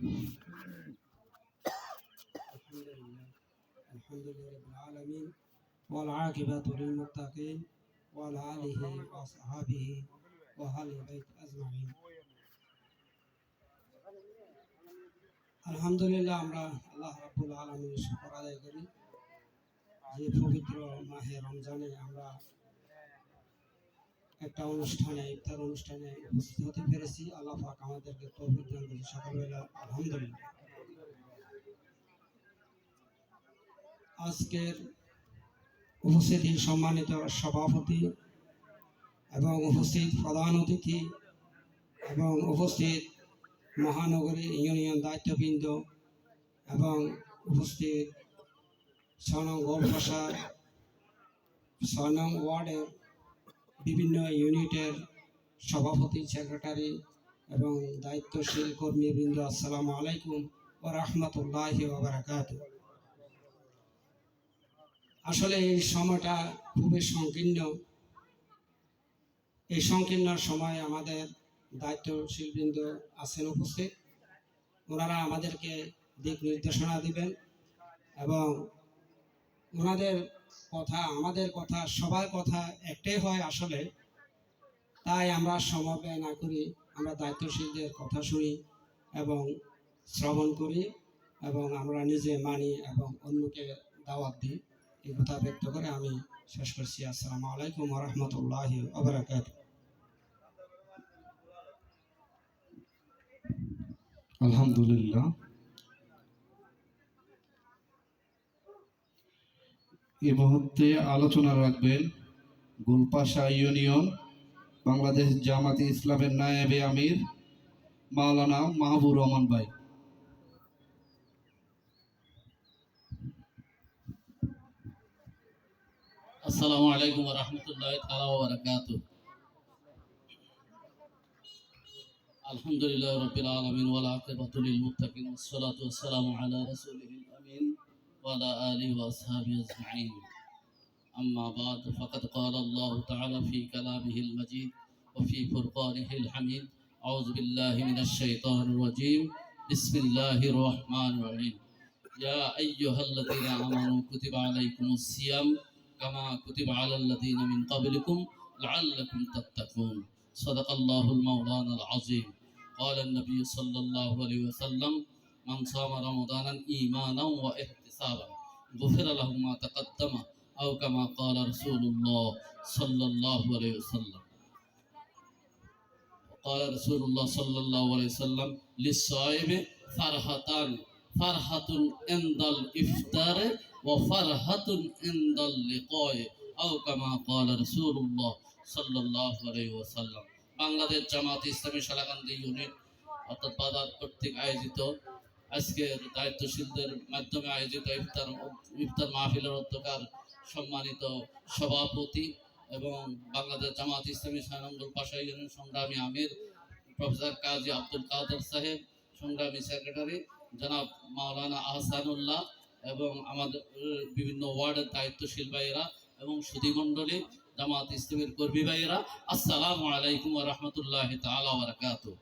আলহামদুলিল্লাহ রাব্বিল আলামিন ওয়াল আকিবাতু লিল মুত্তাকিন ওয়া আলা আলিহি ওয়া আসহাবিহি ওয়া আহলি বাইত আজমাইন। আলহামদুলিল্লাহ, আমরা আল্লাহ রাব্বুল আলামিনের শুকর আদায় করি যে পবিত্র মাহে রমজানে আমরা একটা অনুষ্ঠানে, ইফতার অনুষ্ঠানে উপস্থিত হতে পেরেছি। আল্লাহ পাক আমাদেরকে তৌফিক দান করেছে সকালবেলা। আলহামদুলিল্লাহ। আজকের উপস্থিতি সম্মানিত সভাপতি এবং উপস্থিত প্রধান অতিথি এবং উপস্থিত মহানগরী ইউনিয়ন দায়িত্ববৃন্দ এবং উপস্থিত ৬ নং গোলপ্রসাদ ৬ নং ওয়ার্ডের বিভিন্ন ইউনিটের সভাপতি, সেক্রেটারি এবং দায়িত্বশীল কর্মীবৃন্দ, আসসালামু আলাইকুম ওয়া রাহমাতুল্লাহি ওয়া বারাকাতুহু। আসলে এই সময়টা খুবই সংকীর্ণ। এই সংকীর্ণ সময় আমাদের দায়িত্বশীলবৃন্দ আছেন উপস্থিত। ওনারা আমাদেরকে দিক নির্দেশনা দিবেন এবং ওনাদের কথা, আমাদের কথা, সবার কথা একটাই হয় আসলে। তাই আমরা সময় ব্যয় না করি, আমরা দায়িত্বশীলদের কথা শুনি এবং শ্রবণ করি এবং আমরা নিজে মানি এবং অন্যকে দাওয়াত দিই। এই কথা ব্যক্ত করে আমি শেষ করছি। আসসালামু আলাইকুম ওয়া রাহমাতুল্লাহি ওয়া বারাকাতুহু। আলহামদুলিল্লাহ। এই মুহূর্তে আলোচনা রাখবেন গোলপাশা ইউনিয়ন বাংলাদেশ জামাতে ইসলামের নায়েবে আমির মাওলানা মাহবুর রহমান ভাই। আসসালামু আলাইকুম ওয়া রাহমাতুল্লাহি তাআলা ওয়া বারাকাতুহু। আলহামদুলিল্লাহি রাব্বিল আলামিন ওয়াল আকিবাতু লিল মুত্তাকিন ওয়াস সালাতু ওয়াস সালামু আলা রাসূলিল আমিন ওয়া আলা আলিহি ওয়া আসহাবিহি আজমাইন। আম্মা বা'দ, ফাকাদ ক্বালা আল্লাহু তাআলা ফি কালামিহিল মাজিদ ওয়া ফি ফুরকানিহিল হামিদ। আউযু বিল্লাহি মিনাশ শাইতানির রাজীম। বিসমিল্লাহির রহমানির রহিম। ইয়া আইয়ুহাল্লাযীনা আমানু কুতিবা আলাইকুমুস সিয়াম কামা কুতিবা আলাল লাযীনা মিন ক্বাবলিকুম লাআল্লাকুম তাত্তাকুন। সাদাকাল্লাহুল মাওলানাল আযীম। قال النبي صلى الله عليه وسلم من صام رمضانا إيمانا واحتسابا غفر له ما تقدم أو كما قال رسول الله صلى الله عليه وسلم. قال رسول الله صلى الله عليه وسلم للصائم فرحتان فرحة عند الإفطار وفرحة عند اللقاء أو كما قال رسول الله صلى الله عليه وسلم. বাংলাদেশ জামাত ইসলামী সালাকান্দি ইউনিট অর্থাৎ বাজার কর্তৃক আয়োজিত আজকের দায়িত্বশীলদের মাধ্যমে আয়োজিত ইফতার মাহফিলের অধ্যকার সম্মানিত সভাপতি এবং বাংলাদেশ জামাত ইসলামী ৬ নং গোলপাশা ইউনিয়ন সংগ্রামী আমির প্রফেসর কাজী আব্দুল কাদের সাহেব, সংগ্রামী সেক্রেটারি জনাব মাওলানা আহসানুল্লাহ এবং আমাদের বিভিন্ন ওয়ার্ডের দায়িত্বশীল ভাইয়েরা এবং সুধীমণ্ডলী জামাত ইসলামের কর্মী ভাইয়েরা, আসসালামু আলাইকুম ওয়া রাহমাতুল্লাহি তাআলা ওয়া বারাকাতুহু।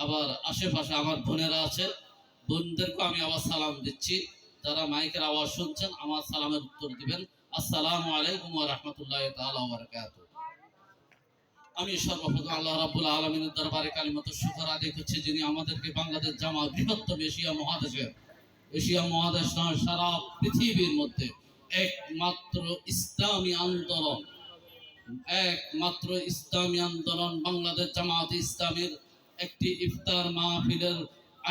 আবার আশেপাশে আমার বোনেরা আছে, বোনদেরকে আমি আবার সালাম দিচ্ছি। যারা মাইকের আওয়াজ শুনছেন আমার সালামের উত্তর দিবেন। আসসালামু আলাইকুম ওয়া রাহমাতুল্লাহি তাআলা ওয়া বারাকাতুহু। আমি সর্বপ্রথম আল্লাহ রাব্বুল আলামিনের দরবারে কালিমাতুশ শুকর আদায় করছি, যিনি আমাদেরকে বাংলাদেশ জামাত বৃহত্তম এশিয়া মহাদেশ নয়, সারা পৃথিবীর মধ্যে একমাত্র ইসলামী আন্দোলন বাংলাদেশ জামাত ইসলামের একটি ইফতার মাহফিলের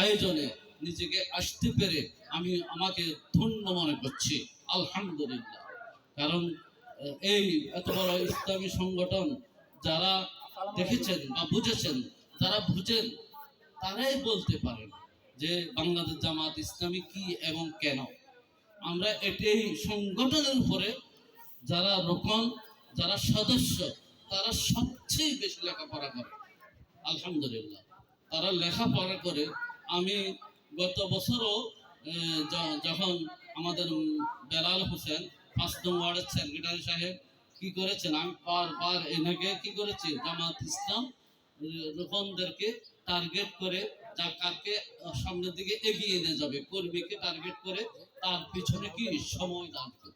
আয়োজনে নিজেকে আসতে পেরে আমি আমাকে ধন্য মনে করছি। আলহামদুলিল্লাহ। কারণ এই এত বড় ইসলামী সংগঠন যারা দেখেছেন বা বুঝেছেন, যারা বুঝেন তারাই বলতে পারেন যে বাংলাদেশ জামাত ইসলামী কি এবং কেন। আমরা এই সংগঠনের উপরে যারা রোকন, যারা সদস্য, তারা সবচেয়ে বেশি লেখাপড়া করে। আলহামদুলিল্লাহ, তারা লেখাপড়া করে। আমি গত বছরও যখন আমাদের বেলাল হোসেন ৫ নং ওয়ার্ডের সেক্রেটারি সাহেব কি করেছেন, আমি বারবার এনাকে কি করেছি, জামাত ইসলাম রোকনদেরকে টার্গেট করে যা কাকে সামনের দিকে এগিয়ে নিয়ে যাবে, কর্মীকে টার্গেট করে তার পিছনে কি সময় লাগবে।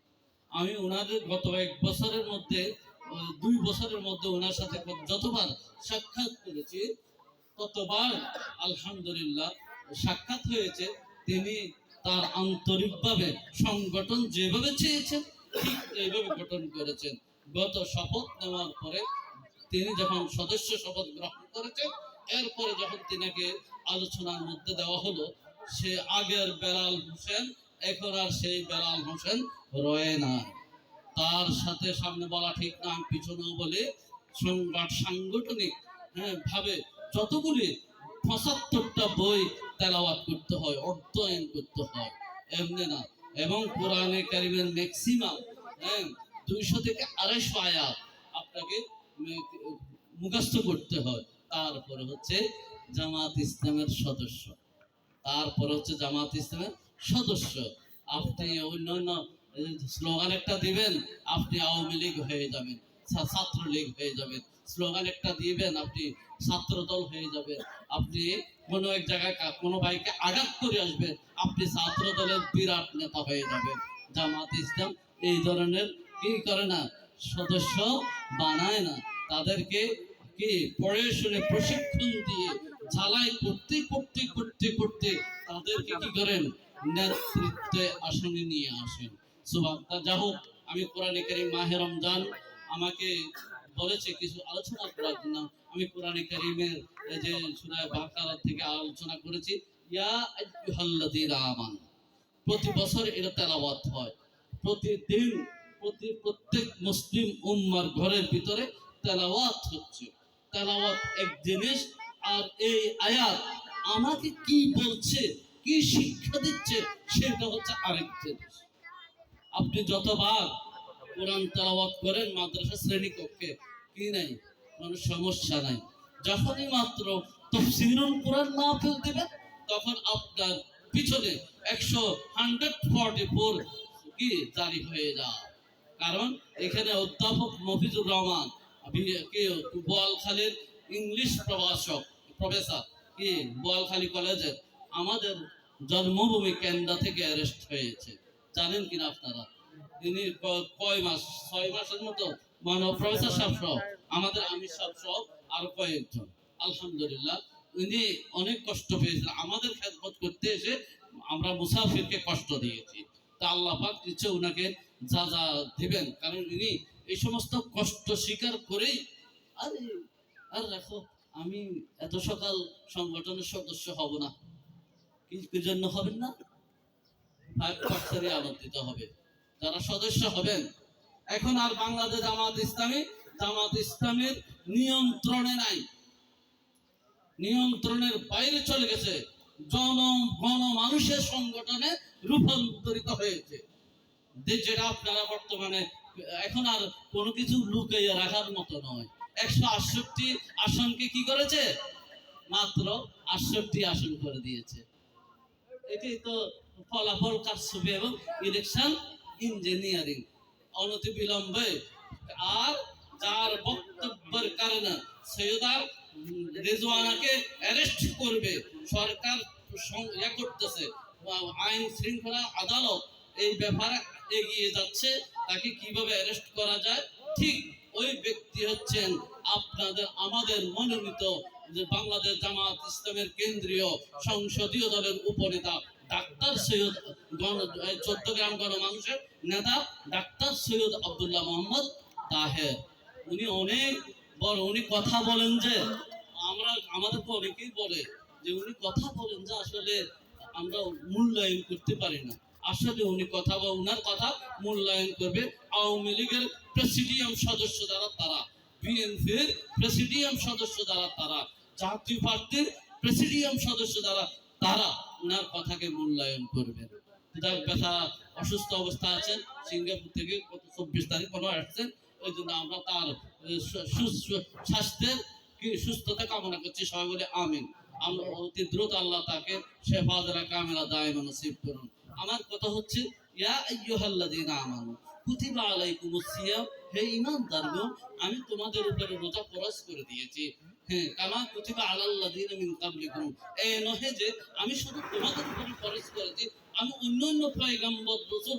আমি ওনাদের গত 1 বছরের মধ্যে 2 বছরের মধ্যে ওনার সাথে যতবার সাক্ষাৎ করেছি ততবার আলহামদুলিল্লাহ সাক্ষাৎ হয়েছে। তিনি তার আন্তরিকভাবে সংগঠন যেভাবে চেয়েছেন ঠিক এইভাবে গঠন করেছেন। গত শপথ নেওয়ার পরে তিনি যখন সদস্য শপথ গ্রহণ করেছেন, এরপরে যখন তিনাকে আলোচনার মধ্যে দেওয়া হলো, সে আগের বেলাল হোসেন এখন আর সেই বেলাল হোসেন রয়ে না। তার সাথে সামনে বলা ঠিক না, আমি পিছনেও বলে সাংগঠনিক ভাবে যতগুলি 75টা বই তেলাওয়াত করতে হয়, অধ্যয়ন করতে হয়, এমনি না। এবং কোরআনে কারিমের ম্যাক্সিমাম 200 থেকে 250 আয়াত আপনাকে মুখস্থ করতে হয়। তারপরে হচ্ছে জামাত ইসলামের সদস্য, তারপরে হচ্ছে জামাত ইসলামের সদস্য। আপনি অন্যান্য স্লোগান একটা দিবেন, আপনি আওয়ামী লীগ হয়ে যাবেন, ছাত্রলীগ হয়ে যাবেন। স্লোগান একটা দিবেন, আপনি ছাত্র দল হয়ে যাবেন। আপনি কোনো এক জায়গায় কোনো ভাইকে আঘাত করে আসবেন, আপনি ছাত্র দলের বিরাট নেতা হয়ে যাবেন। জামাত ইসলাম এই ধরনের কি করে না, সদস্য বানায় না। তাদেরকে কি পড়ে শুনে প্রশিক্ষণ দিয়ে ঝালাই করতে করতে করতে করতে তাদেরকে কি করেন, নেতৃত্বে আসনে নিয়ে আসেন। সুবহানাল্লাহ। যা হোক, আমি কোরআনে কারীম মাহে রমজান আমাকে বলেছে কিছু আলোচনা করার জন্য। আমি কোরআনে কারীমের যে সূরা বাকারা থেকে আলোচনা করেছি, ইয়া আইয়ুহাল্লাযীনা আমানু, প্রতি বছর এটা তেলাওয়াত হয়। প্রতিদিন প্রত্যেক মুসলিম উম্মার ঘরের ভিতরে তেলাওয়াত হচ্ছে। তেলাওয়াত এক জিনিস, আর এই আয়াত আমাকে কি বলছে, কি শিক্ষা দিচ্ছে, সেটা হচ্ছে আরেক জিনিস। আপনি যতবার কোরআন তেলাওয়াত করেন মাদ্রাসা শ্রেণীকক্ষে, কি নাই, কোনো সমস্যা নাই। যখনই মাত্র তাফসীরুল কোরআন মাহফিল দিবেন, তখন আপনার পিছনে 144 কি জারি হয়ে যায়। কারণ এখানে অধ্যাপক মফিজুর রহমান বোয়ালখালীর ইংলিশ প্রফেসর কি বোয়ালখালী কলেজের আমাদের জন্মভূমি কেন্দ্রা থেকে অ্যারেস্ট হয়েছে, জানেন কিনা আপনারা? তিনি কয় মাস, 6 মাসের মতো প্রফেসর সাহেব সহ আমাদের আমির সাহেব সহ আরো কয়েকজন, আলহামদুলিল্লাহ উনি অনেক কষ্ট পেয়েছেন। আমাদের খেদমত করতে এসে আমরা মুসাফিরকে কষ্ট দিয়েছি, তা আল্লাহ পাক ইচ্ছে উনাকে যা যা দিবেন। কারণ উনি এই সমস্ত কষ্ট স্বীকার করেই আর রাখো, আমি এত সকাল সংগঠনের সদস্য হব না। কি জন্য হবেন না? 5% আনন্দিত হবে যারা সদস্য হবেন। এখন আর বাংলাদেশ জামাত ইসলামের নিয়ন্ত্রণে নাই, নিয়ন্ত্রণের বাইরে চলে গেছে, গণ মানুষের সংগঠনে রূপান্তরিত হয়েছে। যেটা আপনারা বর্তমানে এখন আর কোনো কিছু লুকিয়ে রাখার মতো নয়। 168 আসনকে কি করেছে, মাত্র 68 আসন করে দিয়েছে। এটি তো ফলাফল কারচুপি এবং ইলেকশন ইঞ্জিনিয়ারিং। অনতি বিলম্বে আর যার বক্তব্যের কারণে সৈয়দা রেজওয়ানাকে অ্যারেস্ট করবে সরকার করতেছে, আইন শৃঙ্খলা আদালত এই ব্যাপারে এগিয়ে যাচ্ছে, তাকে কিভাবে অ্যারেস্ট করা যায়। ঠিক ওই ব্যক্তি হচ্ছেন আমাদের মনোনীত যে বাংলাদেশ জামাত ইসলামের কেন্দ্রীয় সংসদীয় দলের উপনেতা ডাক্তার সৈয়দ, চট্টগ্রাম গণমানুষের নেতা ডাক্তার সৈয়দ আব্দুল্লাহ মোহাম্মদ তাহের। উনি অনেক বড়, উনি কথা বলেন যে আমাদের তো অনেকেই বলে যে উনি কথা বলেন যে আসলে আমরা মূল্যায়ন করতে পারি না। আসলে উনি কথা বা উনার কথা মূল্যায়ন করবে আওয়ামী লীগের প্রেসিডিয়াম সদস্য যারা তারা, বিএনপির প্রেসিডিয়াম সদস্য যারা তারা, জাতীয় পার্টির প্রেসিডিয়াম সদস্য যারা তারা উনার কথাকে মূল্যায়ন করবেন। ব্যথা অসুস্থ অবস্থা আছেন, সিঙ্গাপুর থেকে 24 তারিখ আসছেন, ওই জন্য আমরা তার স্বাস্থ্যের সুস্থতা কামনা করছি। সবাই বলে আমিন। আমরা অতি দ্রুত আল্লাহ তাকে শেফায়ে কামিলা দায়েমা নসিব করুন। আমার কথা হচ্ছে, ইয়া আইয়ুহাল্লাযীনা আমানু কুতিবা আলাইকুমুস সিয়াম, হে ঈমানদারগণ আমি তোমাদের উপরে রোজা ফরজ করে দিয়েছি। হ্যাঁ, কামা কুতিবা আলাল্লাযিনা মিন ক্বাবলিকুম, এই নহে যে আমি শুধু তোমাদের উপরে ফরজ করেছি, আমি অন্যান্য পয়গম্বর রাসূল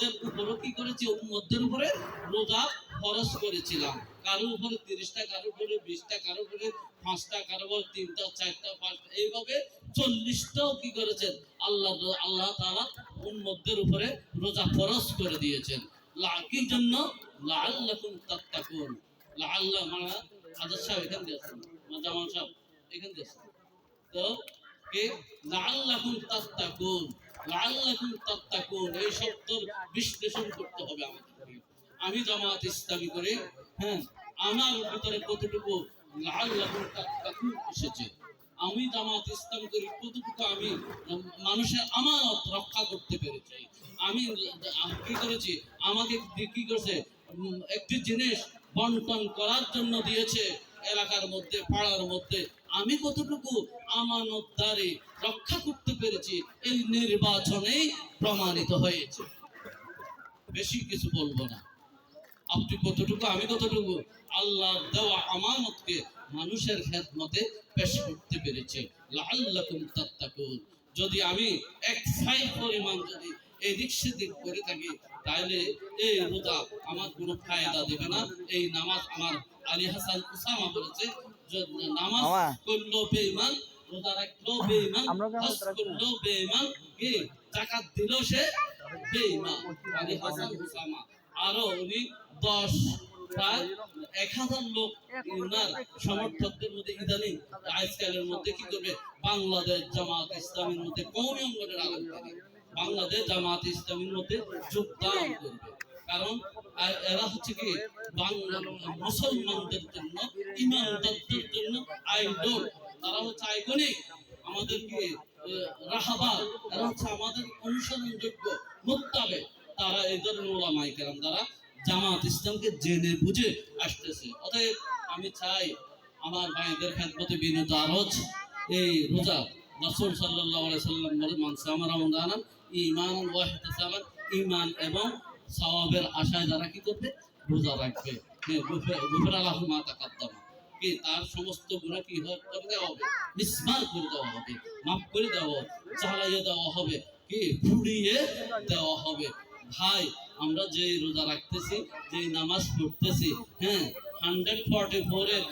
দের উপরও কি করেছি, উম্মতদের উপরে রোজা ফরজ করেছিলাম। কারোর উপরে 30টা, কারোর উপরে 20টা, কারোর উপরে 5টা, কারোর উপরে 3টা, 4টা, 5টা, এইভাবে 40টাও কি করেছেন আল্লাহ তাআলা উম্মতদের উপরে রোজা ফরজ করে দিয়েছেন। কি জন্য? লাআল্লাকুম তাত্তাকুন। লাআল্লাহ মানে হাজার সাহেব এখান দিয়ে আসেন, জামান সাহেব এখান দিয়ে আসেন। তো কে লাআল্লাকুম তাত্তাকুন, লাআল্লাকুম তাত্তাকুন, এই শব্দের বিশ্লেষণ করতে হবে আমাদেরকে। আমি জামাত ইসলামী করে, হ্যাঁ, আমার ভিতরে কতটুকু লাআল্লাকুম তাত্তাকুন এসেছে, আমি জামাত ইসলাম করি কতটুকু আমি মানুষের আমানত রক্ষা করতে পেরেছি, আমি কি করেছি, আমাকে কি করেছে, একটি জিনিস বন্টন করার জন্য দিয়েছে এলাকার মধ্যে, পাড়ার মধ্যে, আমি কতটুকু আমানতদারি রক্ষা করতে পেরেছি এই নির্বাচনেই প্রমাণিত হয়েছে। বেশি কিছু বলবো না। আপনি কতটুকু, আমি কতটুকু আল্লাহর দেওয়া আমানতকে মানুষের খেদমতে পেশ করতে পেরেছি। লাআল্লাকুম তাত্তাকুন। যদি আমি এক ছাই পরিমাণ যদি এদিক সেদিক করে থাকি, তাহলে এই রোজা আমার কোনো ফায়দা দেবে না। এই নামাজ, আমার আলী হাসান উসামা বলেছে, যে নামাজ করলো বেঈমান, রোজা রাখলো বেঈমান, হজ করলো বেঈমান, কি যাকাত দিল সে বেঈমান। আলী হাসান উসামা। আরো উনি প্রায় 1000 লোক উনার সমর্থকদের মধ্যে ইদানিং আজকালের মধ্যে কি করবে, বাংলাদেশ জামাত ইসলামের মধ্যে কওমি অঙ্গনের আলেম থেকে বাংলাদেশ জামাত ইসলামের মধ্যে যোগদান করবে। কারণ এরা হচ্ছে কি বাংলা মুসলমানদের জন্য, ইমানদারদের জন্য আইডল, তারা হচ্ছে আইকনিক, আমাদেরকে রাহাবার, এরা হচ্ছে আমাদের অনুসরণযোগ্য মুত্তাবে। তারা এই ধরনের ওলামায়ে কেরাম দ্বারা জামাত ইসলামকে জেনে বুঝে আসতেছে। অতএব আমি চাই আমার ভাইদের খেদমতে বিনীত আরজ, এই রোজা রাসূল সাল্লাল্লাহু আলাইহি সাল্লাম বলেন, মান সামা রমাদানান ঈমানান ওয়া ইহতিসাবান, ঈমান এবং সওয়াবের আশায় যারা কি করবে, রোজা রাখবে, গুফরা লাহু মা তাকাদ্দামা, কি তার সমস্ত গুনাহ কি করে দেওয়া হবে, মিসমার করে দেওয়া হবে, মাফ করে দেওয়া হবে, চালাইয়ে দেওয়া হবে, কি ফুড়িয়ে দেওয়া হবে। ভাই, আমরা যে রোজা রাখতেছি, যে নামাজ পড়তেছি, হ্যাঁ, 144 এর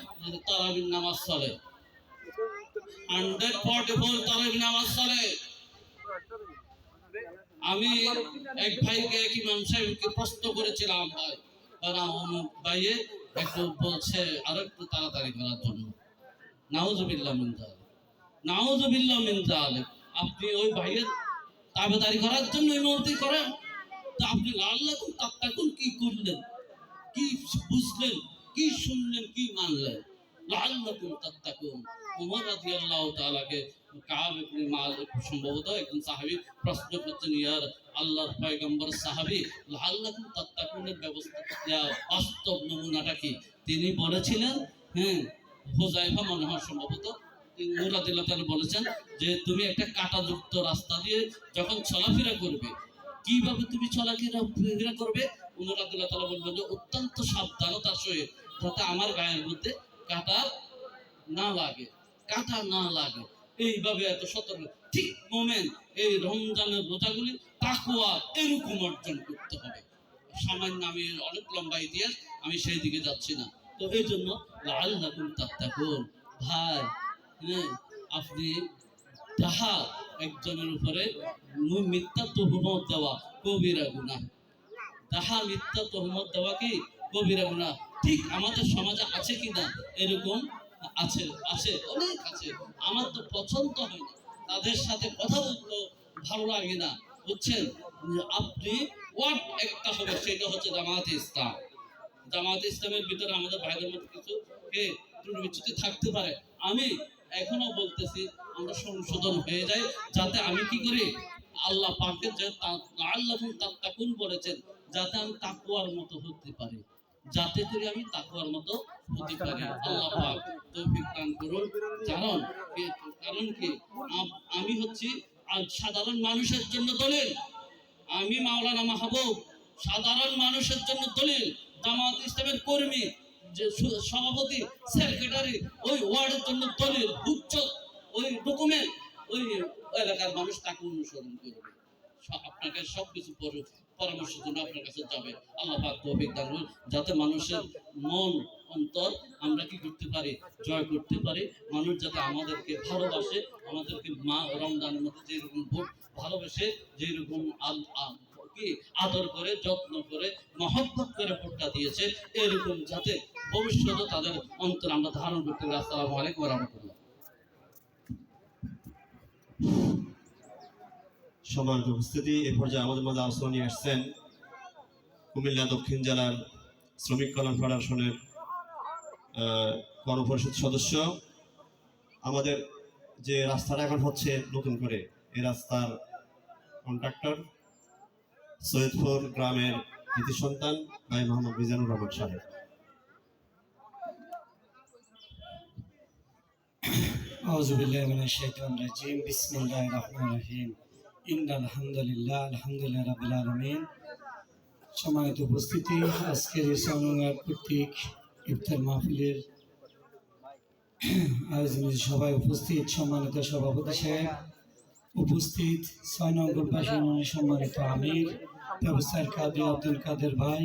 তারাবির নামাজ চলে, 144 তারাবির নামাজ চলে। আমি এক ভাইকে, এক ইমাম সাহেবকে প্রশ্ন করেছিলাম, ভাই ভাইয়ে একটু বলছে আরো একটু তাড়াতাড়ি করার জন্য, নাউজুবিল্লাহ মিন যালিক, নাউজুবিল্লাহ মিন যালিক। আপনি ওই ভাইয়ের তাবেদারি করার জন্য ইমামতি করেন, তো আপনি লাআল্লাকুম তাত্তাকুন কি করলেন, কি বুঝলেন, কি শুনলেন, কি মানলেন? লাআল্লাকুম তাত্তাকুন। ওমর রাদিয়াল্লাহু তাআলাকে কাব ইবনে মালিক সম্ভবত একজন সাহাবী প্রশ্ন করছেন, ইয়া আল্লাহর পয়গম্বর সাহাবী, লাআল্লাকুম তাত্তাকুনের ব্যবস্থা, বাস্তব নমুনাটা কি? তিনি বলেছিলেন, হ্যাঁ, হুযায়ফা মনে হয় সম্ভবত, ওমর রাদিয়াল্লাহু তাআলা বলেছেন যে তুমি একটা কাঁটাযুক্ত রাস্তা দিয়ে যখন চলাফেরা করবে, কিভাবে তুমি চলাফেরা করবে? ওমর রাদিয়াল্লাহু তাআলা বললেন যে অত্যন্ত সাবধানতার সহিত, যাতে আমার গায়ের মধ্যে কাঁটা না লাগে, কাঁটা না লাগে, এইভাবে এত সতর্ক। ঠিক মোমেন এই রমজানের রোজাগুলি তাকওয়া এরকম অর্জন করতে হবে। সামান্য আমি অনেক লম্বা ইতিহাস, আমি সেই দিকে যাচ্ছি না। তো এই জন্য লাআল্লাকুম তাত্তাকুন। ভাই, হ্যাঁ, আপনি তাহা একজনের উপরে মিথ্যা তহমত দেওয়া কবিরা গুনাহ, তাহা মিথ্যা তহমত দেওয়া কি কবিরা গুনাহ। ঠিক আমাদের সমাজে আছে কিনা এরকম? আছে, আছে, অনেক আছে। আমার তো পছন্দ হয় না, তাদের সাথে কথা বলতে ভালো লাগে না, বুঝছেন? আপনি ওয়ার্ড একটা হবে, সেটা হচ্ছে জামায়াতে ইসলাম। জামায়াতে ইসলামের ভিতরে আমাদের ভাইদের মধ্যে কিছু ত্রুটি বিচ্যুতি থাকতে পারে। আমি এখনো বলতেছি আমরা সংশোধন হয়ে যাই, যাতে আমি কি করি, আল্লাহ পাকের যে লাআল্লাকুম তাত্তাকুন বলেছেন, যাতে আমি তাকওয়ার মতো হতে পারি, যাতে করে আমি তাকওয়ার মতো হতে পারি। আল্লাহ পাক তৌফিক দান করুন। জানুন কারণ কি, আমি হচ্ছি সাধারণ মানুষের জন্য দলিল, আমি মাওলানা মাহবুব সাধারণ মানুষের জন্য দলিল, জামাত ইসলামের কর্মী, যে সভাপতি সেক্রেটারি ওই ওয়ার্ডের জন্য দলের হুজ্জত ওই ডকুমেন্ট ওই এলাকার মানুষ তাকে অনুসরণ করবে। আপনাকে সবকিছু পরামর্শের জন্য আপনার কাছে যাবে। আল্লাহ পাক তৌফিক দান করুন যাতে মানুষের মন অন্তর আমরা কি করতে পারি, জয় করতে পারি। মানুষ যাতে আমাদেরকে ভালোবাসে, আমাদেরকে মা রমজানের মধ্যে যেরকম ভোট ভালোবেসে, যেরকম কি আদর করে, যত্ন করে, মহব্বত করে ভোটটা দিয়েছে, এরকম যাতে ভবিষ্যতে তাদের অন্তর আমরা ধারণ করতে পারি। আসসালামু আলাইকুম ওয়া রাহমাতুল্লাহ। সম্মানিত উপস্থিতি, এ পর্যায়ে আমাদের মাঝে আলোচনা নিয়ে আসছেন কুমিল্লা দক্ষিণ জেলার শ্রমিক কল্যাণ ফেডারেশনের গণপরিষদ সদস্য। আমাদের যে রাস্তাটা এখন হচ্ছে নতুন করে, এই রাস্তার কন্ট্রাক্টর সৈয়দপুর গ্রামের কৃতি সন্তান ভাই মোহাম্মদ মিজানুর রহমান সাহেব। আউযু বিল্লাহি মিনাশ শাইতানির রাজিম। বিসমিল্লাহির রহমানির রহিম। ইন্নাল হামদুলিল্লাহ আলহামদুলিল্লাহি রাব্বিল আলামিন। সম্মানিত উপস্থিতি, আজকের এই সংগ্রাম কর্তৃক ইফতার মাহফিলের আয়োজনের সভায় উপস্থিত সম্মানিত সভাপতি সাহেব, উপস্থিত ৬ নং গোলপাশা ইউনিয়নের সম্মানিত আমির প্রফেসর কাজী আব্দুল কাদের ভাই,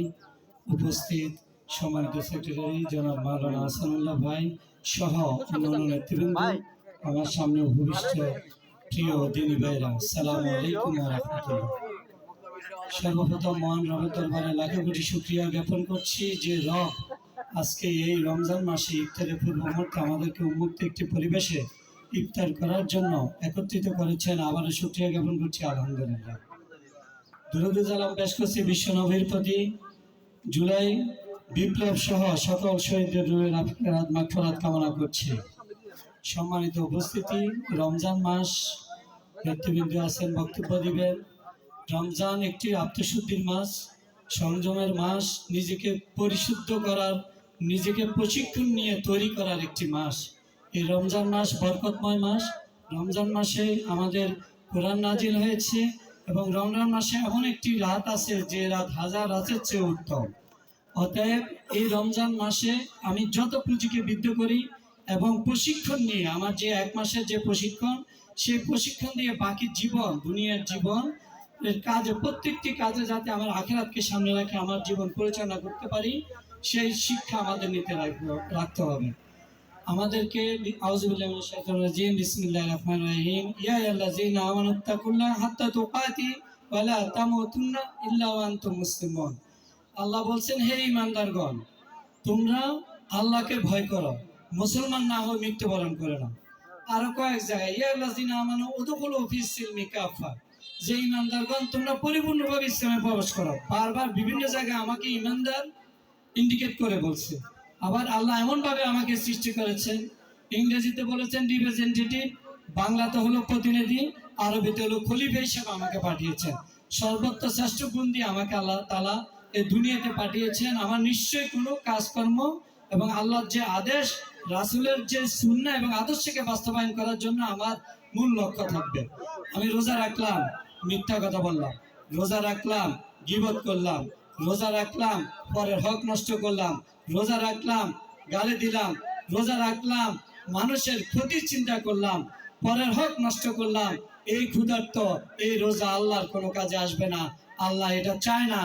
উপস্থিত সম্মানিত সেক্রেটারি জনাব মাওলানা হাসানুল্লাহ ভাই সহ অন্যান্য নেতৃবৃন্দ, আমার সামনে উপবিষ্ট প্রিয় দিনী ভাইরা, আসসালামু আলাইকুম ওয়া রাহমাতুল্লাহ। সর্বপ্রথম মহান রবের দরবারে লাখো কোটি শুকরিয়া জ্ঞাপন করছি যে রব আজকে এই রমজান মাসে ইফতারের পূর্ব মুহূর্তে আমাদেরকে উন্মুক্ত একটি পরিবেশে ইফতার করার জন্য একত্রিত করেছেন। আবারও শুকরিয়া জ্ঞাপন করছি, আলহামদুলিল্লাহ। দুরূদ সালাম পেশ করছি বিশ্ব নবীর প্রতি। জুলাই বিপ্লব সহ সকল শহীদদের রুহের মাগফিরাত কামনা করছি। সম্মানিত উপস্থিতি, রমজান মাস, নেতৃবৃন্দ আছেন, বক্তব্য দিবেন। রমজান একটি আত্মশুদ্ধির মাস, সংযমের মাস, নিজেকে পরিশুদ্ধ করার, নিজেকে প্রশিক্ষণ নিয়ে তৈরি করার একটি মাস। এই রমজান মাস বরকতময় মাস। রমজান মাসে আমাদের কোরআন নাজিল হয়েছে এবং রমজান মাসে এমন একটি রাত আছে যে রাত হাজার রাতের চেয়ে উত্তম। অতএব এই রমজান মাসে আমি যত পুঁজিকে বৃদ্ধ করি এবং প্রশিক্ষণ নিয়ে, আমার যে 1 মাসের যে প্রশিক্ষণ, সেই প্রশিক্ষণ দিয়ে বাকি জীবন, দুনিয়ার জীবন এর কাজে, প্রত্যেকটি কাজে যাতে আমার আখিরাতকে সামনে রেখে আমার জীবন পরিচালনা করতে পারি, সেই শিক্ষা আমাদের নিতে রাখতে হবে। আমাদেরকে আউযু বিল্লাহি মিনাশ শাইতানির রাজিম। বিসমিল্লাহির রহমানির রহিম। ইয়া আইয়ুহাল্লাযীনা আমানুত্তাকুল্লাহ হাত্তা তুকাতি ওয়া লা তামুতুন্না ইল্লা ওয়া আনতুম মুসলিমুন। আল্লাহ বলছেন, হে ঈমানদারগণ, তোমরা আল্লাহকে ভয় করো, মুসলমান না হয়ে মৃত্যুবরণ করে না। আরো কয়েক জায়গায় ইয়া আইয়ুহাল্লাযীনা আমানু উদখুলু ফিস সিলমি কাফা, যে ঈমানদারগণ তোমরা পরিপূর্ণভাবে ইসলামে প্রবেশ করো। বারবার বিভিন্ন জায়গায় আমাকে ঈমানদার ইন্ডিকেট করে বলছে। আবার আল্লাহ এমনভাবে আমাকে সৃষ্টি করেছেন, ইংরেজিতে বলেছেন রিপ্রেজেন্টেটিভ, বাংলাতে হলো প্রতিনিধি, আরবিতে হলো খলিফা হিসেবে আমাকে পাঠিয়েছেন। সর্বত্র শ্রেষ্ঠ গুণ দিয়ে আমাকে আল্লাহ তাআলা এই দুনিয়াতে পাঠিয়েছেন। আমার নিশ্চয়ই কোনো কাজকর্ম এবং আল্লাহর যে আদেশ, রাসূলের যে সুন্নাহ এবং আদর্শকে বাস্তবায়ন করার জন্য আমার মূল লক্ষ্য থাকবে। আমি রোজা রাখলাম, মিথ্যা কথা বললাম, রোজা রাখলাম, গীবত করলাম, রোজা রাখলাম, পরের হক নষ্ট করলাম, রোজা রাখলাম, গালি দিলাম, রোজা রাখলাম, মানুষের ক্ষতির চিন্তা করলাম, পরের হক নষ্ট করলাম, এই ক্ষুধার্ত এই রোজা আল্লাহর কোনো কাজে আসবে না। আল্লাহ এটা চায় না।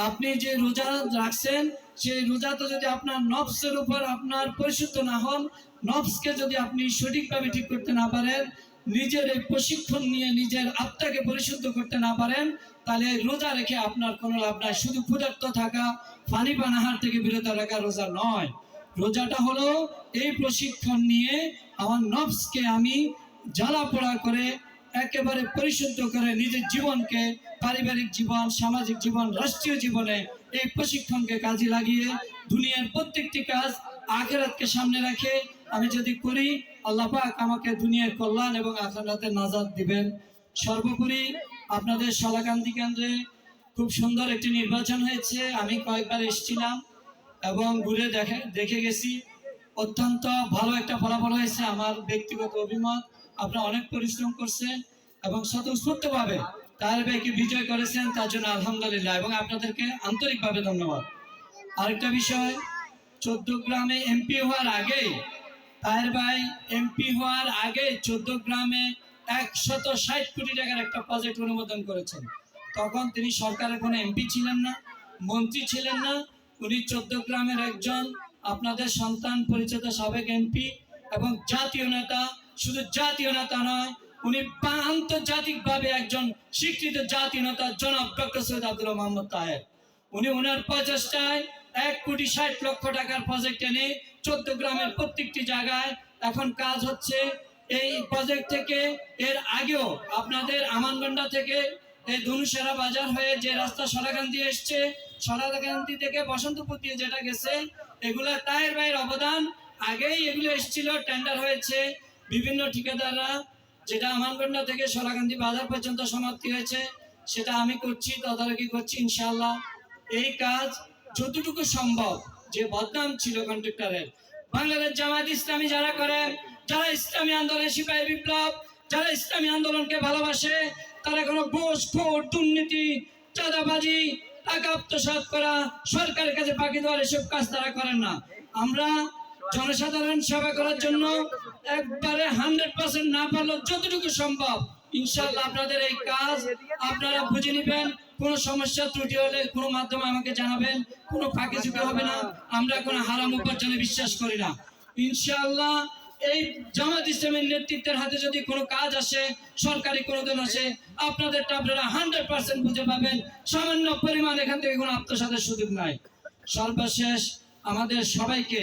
আপনি যে রোজা রাখছেন, সেই রোজাতে যদি আপনার নফসের উপর আপনার পরিশুদ্ধ না হন, নফসকে যদি আপনি সঠিকভাবে ঠিক করতে না পারেন, নিজের এই প্রশিক্ষণ নিয়ে নিজের আত্মাকে পরিশুদ্ধ করতে না পারেন, তাহলে রোজা রেখে আপনার কোনো লাভ নাই। শুধু ক্ষুধার্ত থাকা, পানি পানাহার থেকে বিরত রাখা রোজা নয়। রোজাটা হলো এই প্রশিক্ষণ নিয়ে আমার নফসকে আমি জ্বালা পোড়া করে একেবারে পরিশুদ্ধ করে নিজের জীবনকে, পারিবারিক জীবন, সামাজিক জীবন, রাষ্ট্রীয় জীবনে এই প্রশিক্ষণকে কাজে লাগিয়ে দুনিয়ার প্রত্যেকটি কাজ আখিরাতকে সামনে রেখে আমি যদি করি, আল্লাহ পাক আমাকে দুনিয়ার কল্যাণ এবং আখিরাতের নাজাত দিবেন। সর্বোপরি আপনাদের শলাকান্দি কেন্দ্রে খুব সুন্দর একটি নির্বাচন হয়েছে। আমি কয়েকবার এসেছিলাম এবং ঘুরে দেখে গেছি। অত্যন্ত ভালো একটা ফলাফল হয়েছে। আমার ব্যক্তিগত অভিমত, আপনারা অনেক পরিশ্রম করছেন এবং স্বতঃস্ফূর্তভাবে তারবেকে বিজয় করেছেন, তার জন্য আলহামদুলিল্লাহ এবং আপনাদেরকে আন্তরিকভাবে ধন্যবাদ। আরেকটা বিষয়, চৌদ্দগ্রামে এমপি হওয়ার আগে, তাহের ভাই এমপি হওয়ার আগে চৌদ্দগ্রামে 160 কোটি টাকার একটা প্রজেক্ট অনুমোদন করেছেন। তখন তিনি সরকারের কোনো এমপি ছিলেন না, মন্ত্রী ছিলেন না। উনি চৌদ্দগ্রামের একজন আপনাদের সন্তান পরিচিত সাবেক এমপি এবং জাতীয় নেতা। শুধু জাতীয় নেতা নয়, উনি আন্তর্জাতিকভাবে একজন স্বীকৃত জাতীয় নেতা, জনাব ডক্টর সৈয়দ আব্দুল মোহাম্মদ তাহের। উনি ওনার প্রচেষ্টায় 1,60,00,000 টাকার প্রজেক্ট এনে চৌদ্দগ্রামের প্রত্যেকটি জায়গায় এখন কাজ হচ্ছে। এই প্রজেক্ট থেকে এর আগেও আপনাদের আমানগন্ডা থেকে এই ধনুশেরা বাজার হয়ে যে রাস্তা সরাকান্দি এসছে, সরাকান্দি থেকে বসন্তপুর দিয়ে যেটা গেছে, এগুলো তাহের ভাইয়ের অবদান। আগেই এগুলো এসেছিল, টেন্ডার হয়েছে, বিভিন্ন ঠিকাদাররা, যেটা আমানগন্ডা থেকে সরাকান্দি বাজার পর্যন্ত সমাপ্তি হয়েছে, সেটা আমি করছি, তদারকি করছি ইনশাআল্লাহ। এই কাজ যতটুকু সম্ভব, যে বদনাম ছিল কন্ট্রাক্টরের, বাংলাদেশ জামায়াত ইসলামী যারা করেন, যারা ইসলামী আন্দোলন, সিপাহী বিপ্লব, যারা ইসলামী আন্দোলনকে ভালোবাসে, তারা কোনো ঘুষ, খোর, দুর্নীতি, চাঁদাবাজি, টাকা আত্মসাৎ করা, সরকারের কাছে বাকি দেওয়ার এসব কাজ তারা করেন না। আমরা জনসাধারণ সেবা করার জন্য একবারে 100% না পারলেও যতটুকু সম্ভব ইনশাআল্লাহ আপনাদের এই কাজ আপনারা বুঝে নেবেন। কোনো সমস্যা ত্রুটি হলে কোনো মাধ্যমে আমাকে জানাবেন, কোনো ফাঁকি ঝুঁকি হবে না। আমরা কোনো হারাম উপার্জনে বিশ্বাস করি না। ইনশাআল্লাহ এই জামাত ইসলামের নেতৃত্বের হাতে যদি কোনো কাজ আসে, সরকারি কোনো দিন আসে, আপনাদেরটা আপনারা 100% বুঝে পাবেন। সামান্য পরিমাণ এখান থেকে কোনো আত্মসাতের সুযোগ নাই। সর্বশেষ আমাদের সবাইকে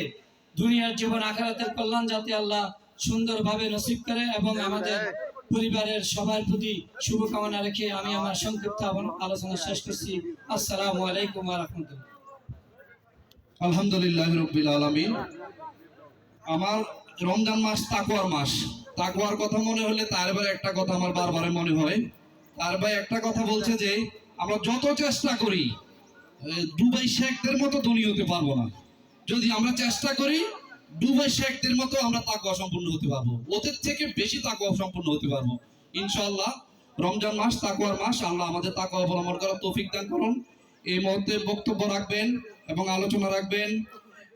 দুনিয়ার জীবন আখিরাতের কল্যাণ যাতে আল্লাহ সুন্দরভাবে নসিব করে এবং আমাদের পরিবারের সবার প্রতি শুভকামনা রেখে আমি আমার সংক্ষিপ্ত আলোচনা শেষ করছি। আসসালামু আলাইকুম ওয়া রাহমাতুল্লাহ। আলহামদুলিল্লাহ রাব্বিল আলামিন। আমার রমজান মাস তাকওয়ার মাস। তাকওয়ার কথা মনে হলে তার ভাই একটা কথা আমার বারবার মনে হয়। তার ভাই একটা কথা বলছে যে আমরা যত চেষ্টা করি দুবাই শেখদের মতো ধনী হতে পারবো না। যদি আমরা চেষ্টা করি দুবাই শেখদের মতো আমরা তাকওয়া সম্পূর্ণ হতে পারবো, ওদের থেকে বেশি তাকওয়া সম্পূর্ণ হতে পারবো ইনশাআল্লাহ। রমজান মাস তাকওয়ার মাস, আল্লাহ আমাদের তাকওয়া অবলম্বন করার তৌফিক দান করুন। এই মুহূর্তে বক্তব্য রাখবেন এবং আলোচনা রাখবেন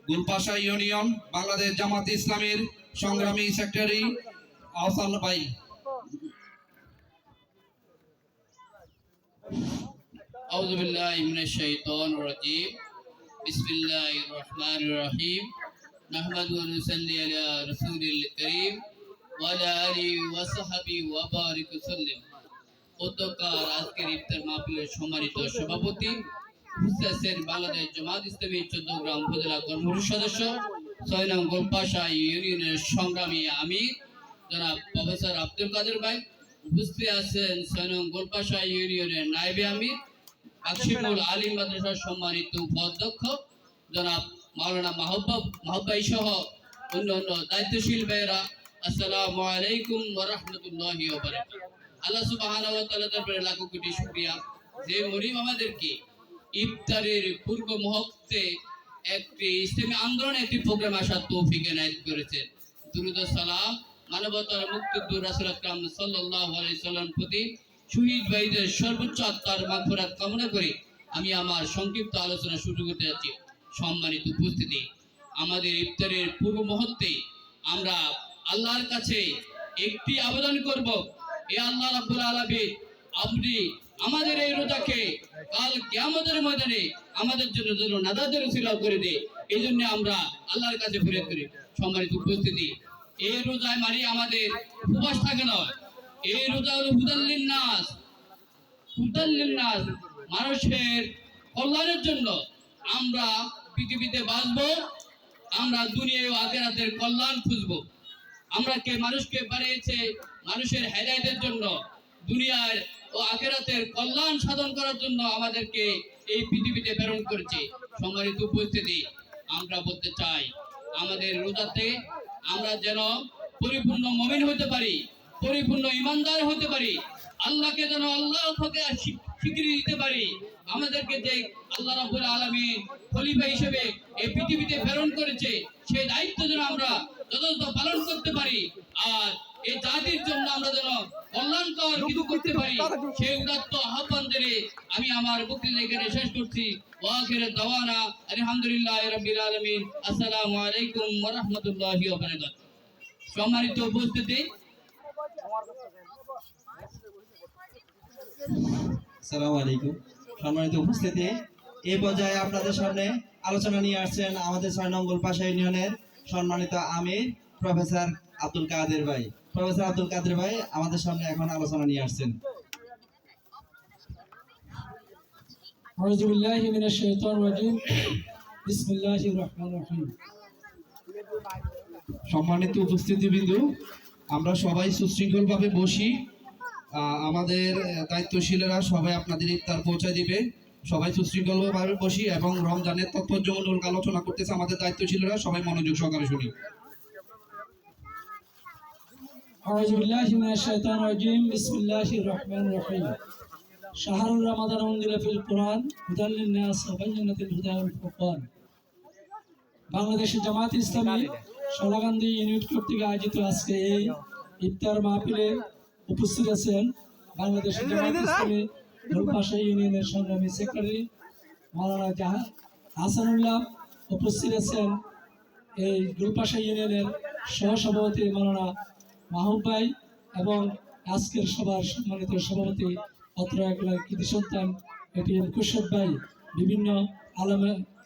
গোলপাশা ইউনিয়ন বাংলাদেশ জামাত ইসলামীর সংগ্রামী সেক্রেটারি আহসান ভাই। আউযু বিল্লাহি মিনাশ শাইতানির রাজীম। বিসমিল্লাহির রহমানির রহিম। নাহমাদু ওয়া নুসাল্লি আলা রাসূলিল কারীম ওয়া আলা আলিহি ওয়া সাহবিহি ওয়া বারিক ওয়া সাল্লিম। উদ্যোক্তার আজকের ইফতার মাহফিলের সম্মানিত সভাপতি, উপস্থিত বাংলাদেশ জামাত ইসলামী চৌদ্দগ্রাম উপজেলা কর্মসূচি সদস্য, ৬ নং গোলপাশা ইউনিয়নের সংগ্রামী আমির জনাব প্রফেসর আব্দুল কাদের ভাই, উপস্থিত আছেন ৬ নং গোলপাশা ইউনিয়নের নায়েবে আমির আকশিফুল আলিম মাদ্রাসার সম্মানিত উপাধ্যক্ষ জনাব মাওলানা মাহবাই সহ অন্যান্য দায়িত্বশীল ভাইয়েরা, আসসালামু আলাইকুম ওয়া রাহমাতুল্লাহি ওয়া বারাকাতুহু। আল্লাহ সুবহানাহু ওয়া তাআলার দরবারে লাখো কোটি শুকরিয়া যে মরিম আমাদেরকে ইফতারের পূর্ব মুহূর্তে একটি ইসলামী আন্দোলনের একটি প্রোগ্রাম আসার তৌফিক এনায়েত করেছেন। দুরূদ ও সালাম মানবতার মুক্তিদূত রাসূল আকরাম সাল্লাল্লাহু আলাইহি সাল্লাম প্রতি শহীদ ভাইদের সর্বোচ্চ আত্মার মাগফিরাত কামনা করে আমি আমার সংক্ষিপ্ত আলোচনা শুরু করতে যাচ্ছি। সম্মানিত উপস্থিতি, আমাদের ইফতারের পূর্ব মুহূর্তে আমরা আল্লাহর কাছে একটি আবেদন করব, এ আল্লাহ রাব্বুল আলামিন আপনি আমাদের এই রোজাকে কাল কিয়ামতের ময়দানে আমাদের জন্য নাজাতের উসিলা করে দে। এই জন্য আমরা আল্লাহর কাছে ফিরে করি। সম্মানিত উপস্থিতি, এই রোজায় মানে আমাদের উপবাস থাকে নয়, এই রোজা হলো হুদাল্লিন নাস, মানুষের কল্যাণের জন্য। আমরা পৃথিবীতে বাঁচবো, আমরা দুনিয়ায় ও আখিরাতের কল্যাণ খুঁজবো। আমরা কে মানুষকে বানিয়েছে মানুষের হেদায়েতের জন্য, দুনিয়ার ও আখিরাতের কল্যাণ সাধন করার জন্য আমাদেরকে এই পৃথিবীতে প্রেরণ করেছে। সম্মানিত উপস্থিতি, আমরা বলতে চাই আমাদের রোজাতে আমরা যেন পরিপূর্ণ মুমিন হতে পারি, পরিপূর্ণ ইমানদার হতে পারি, আল্লাহকে যেন আল্লাহ থেকে স্বীকৃতি দিতে পারি। আমাদেরকে যে আল্লাহ রাব্বুল আলামিন খলিফা হিসেবে এই পৃথিবীতে প্রেরণ করেছে, সেই দায়িত্ব যেন আমরা যথাযথ পালন করতে পারি। আর এই জাতির জন্য আমরা যেন কল্যাণকর কিছু করতে পারি, সেই উদাত্ত আহ্বান ধরে আমি আমার বক্তৃতা এখানে শেষ করছি। ওয়া আখিরু দাওয়ানা আলহামদুলিল্লাহি রাব্বিল আলামিন। আসসালামু আলাইকুম ওয়া রাহমাতুল্লাহি ওয়া বারাকাতুহু। সম্মানিত উপস্থিতি, আসসালামু আলাইকুম। সম্মানিত উপস্থিতি, এই পর্যায়ে আপনাদের সামনে আলোচনা নিয়ে আসছেন আমাদের 6 নং গোলপাশা ইউনিয়নের সম্মানিত আমির প্রফেসর আব্দুল কাদের ভাই। প্রফেসর আব্দুল কাদের ভাই আমাদের সামনে এখন আলোচনা নিয়ে আসছেন। আউযু বিল্লাহি মিনাশ শাইতানির রাজিম। বিসমিল্লাহির রহমানির রহিম। সম্মানিত উপস্থিতিবৃন্দ, আমরা সবাই সুশৃঙ্খলভাবে বসি। আমাদের দায়িত্বশীলেরা সবাই আপনাদের ইফতার পৌঁছে দিবে। সবাই সুশৃঙ্খলভাবে বসি এবং রমজানের তাৎপর্যমূলক আলোচনা করতেছে আমাদের দায়িত্বশীলেরা। সবাই মনোযোগ সহকারে শুনি। আউযু বিল্লাহি মিনাশ শাইতানির রাজিম। বিসমিল্লাহির রহমানির রহিম। শাহরুর রমাদান উনজিলা ফিল কুরআন হুদাল লিন-নাস ওয়া বায়িনাতিল হুদা ওয়াল ফুরকান। বাংলাদেশ জামায়াত ইসলামী সোনাগান্ধী ইউনিট কর্তৃক আয়োজিত আজকে এই ইফতার মাহফিলে উপস্থিত আছেন বাংলাদেশ জামায়াত ইসলামী গোলপাশা ইউনিয়নের সংগ্রামী সেক্রেটারি মাওলানা হাসানুল্লাহ, উপস্থিত আছেন এই গোলপাশা ইউনিয়নের সহসভাপতি মাওলানা মাহবুব ভাই এবং আজকের সভার সম্মানিত সভাপতি অত্র এলাকার কৃতি সন্তান এটিএম খুরশেদ ভাই, বিভিন্ন